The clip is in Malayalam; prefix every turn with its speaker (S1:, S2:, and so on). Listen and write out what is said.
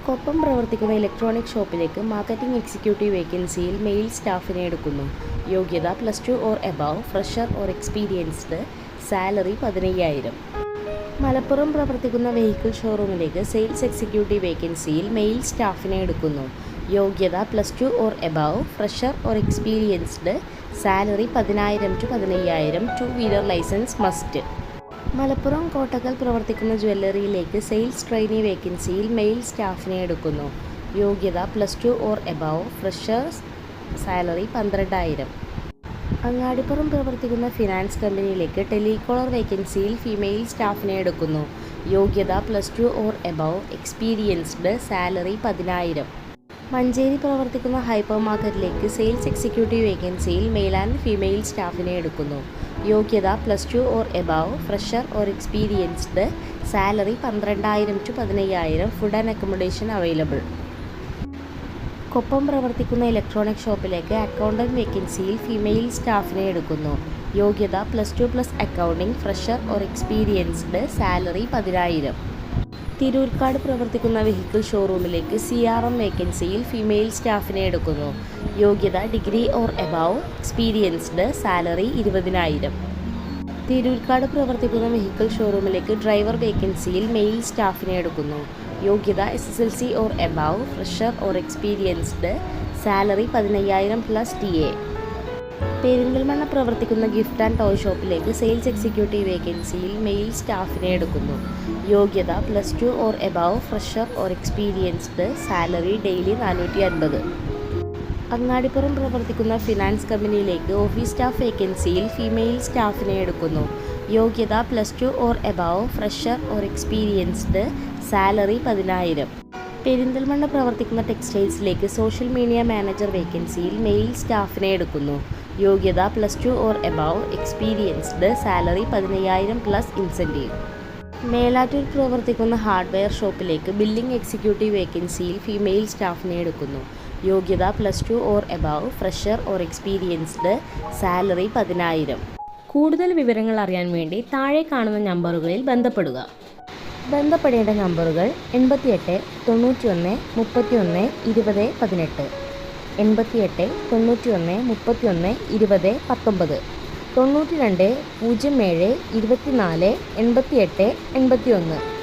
S1: കൊപ്പം പ്രവർത്തിക്കുന്ന ഇലക്ട്രോണിക് ഷോപ്പിലേക്ക് മാർക്കറ്റിംഗ് എക്സിക്യൂട്ടീവ് വേക്കൻസിയിൽ മെയിൽ സ്റ്റാഫിനെ എടുക്കുന്നു. യോഗ്യത +2 or above, fresher or experienced, salary 15,000. Malappuram പ്രവർത്തിക്കുന്ന വെഹിക്കിൾ ഷോറൂമിലേക്ക് സെയിൽസ് എക്സിക്യൂട്ടീവ് വേക്കൻസിയിൽ മെയിൽ സ്റ്റാഫിനെ എടുക്കുന്നു. യോഗ്യത +2 or above, fresher or experienced, salary 10,000 to 15,000. 2-wheeler licence must. Malappuram Kottakkal പ്രവർത്തിക്കുന്ന ജ്വല്ലറിയിലേക്ക് സെയിൽസ് ട്രെയിനി വേക്കൻസിയിൽ മെയിൽ സ്റ്റാഫിനെ എടുക്കുന്നു. യോഗ്യത +2 or above, freshers, salary 12,000. Angadipuram പ്രവർത്തിക്കുന്ന ഫിനാൻസ് കമ്പനിയിലേക്ക് ടെലികോളർ വേക്കൻസിയിൽ ഫീമെയിൽ സ്റ്റാഫിനെ എടുക്കുന്നു. യോഗ്യത +2 or above, experienced, salary 10,000. Manjeri പ്രവർത്തിക്കുന്ന ഹൈപ്പർ മാർക്കറ്റിലേക്ക് സെയിൽസ് എക്സിക്യൂട്ടീവ് വേക്കൻസിയിൽ മെയിൽ ആൻഡ് ഫീമെയിൽ സ്റ്റാഫിനെ എടുക്കുന്നു. യോഗ്യത +2 or above, fresher or experienced, salary 12,000 to 15,000. Food and accommodation available. Koppam പ്രവർത്തിക്കുന്ന ഇലക്ട്രോണിക് ഷോപ്പിലേക്ക് അക്കൗണ്ടൻറ്റ് വേക്കൻസിയിൽ ഫീമെയിൽ സ്റ്റാഫിനെ എടുക്കുന്നു. യോഗ്യത +2 accounting, fresher or experienced, salary 10,000. Thiroorkad പ്രവർത്തിക്കുന്ന വെഹിക്കിൾ ഷോറൂമിലേക്ക് CRM വേക്കൻസിയിൽ ഫീമെയിൽ സ്റ്റാഫിനെ എടുക്കുന്നു. യോഗ്യത degree or above, experienced, salary 20,000. Thiroorkad പ്രവർത്തിക്കുന്ന വെഹിക്കിൾ ഷോറൂമിലേക്ക് ഡ്രൈവർ വേക്കൻസിയിൽ മെയിൽ സ്റ്റാഫിനെ എടുക്കുന്നു. യോഗ്യത SSLC or above, fresher or experienced, salary 15,000 +TA. Perinthalmanna പ്രവർത്തിക്കുന്ന ഗിഫ്റ്റ് ആൻഡ് ടോയ് ഷോപ്പിലേക്ക് സെയിൽസ് എക്സിക്യൂട്ടീവ് വേക്കൻസിയിൽ മെയിൽ സ്റ്റാഫിനെ എടുക്കുന്നു. യോഗ്യത +2 or above, fresher or experienced, salary daily 450. Angadipuram പ്രവർത്തിക്കുന്ന ഫിനാൻസ് കമ്പനിയിലേക്ക് ഓഫീസ് സ്റ്റാഫ് വേക്കൻസിയിൽ ഫീമെയിൽ സ്റ്റാഫിനെ എടുക്കുന്നു. യോഗ്യത +2 or above, fresher or experienced, salary 10,000. Perinthalmanna പ്രവർത്തിക്കുന്ന ടെക്സ്റ്റൈൽസിലേക്ക് സോഷ്യൽ മീഡിയ മാനേജർ വേക്കൻസിയിൽ മെയിൽ സ്റ്റാഫിനെ എടുക്കുന്നു. യോഗ്യത +2 or above, experienced, salary 15,000 incentive. Melattur പ്രവർത്തിക്കുന്ന ഹാർഡ്വെയർ ഷോപ്പിലേക്ക് ബില്ലിംഗ് എക്സിക്യൂട്ടീവ് വേക്കൻസിയിൽ ഫീമെയിൽ സ്റ്റാഫിനെ എടുക്കുന്നു. യോഗ്യത +2 or above, fresher or experienced, salary 10,000. കൂടുതൽ വിവരങ്ങൾ അറിയാൻ വേണ്ടി താഴെ കാണുന്ന നമ്പറുകളിൽ ബന്ധപ്പെടുക. ബന്ധപ്പെടേണ്ട നമ്പറുകൾ 88 91 31 20 18, 88 91 31 20 19, 92 07 24 88 81.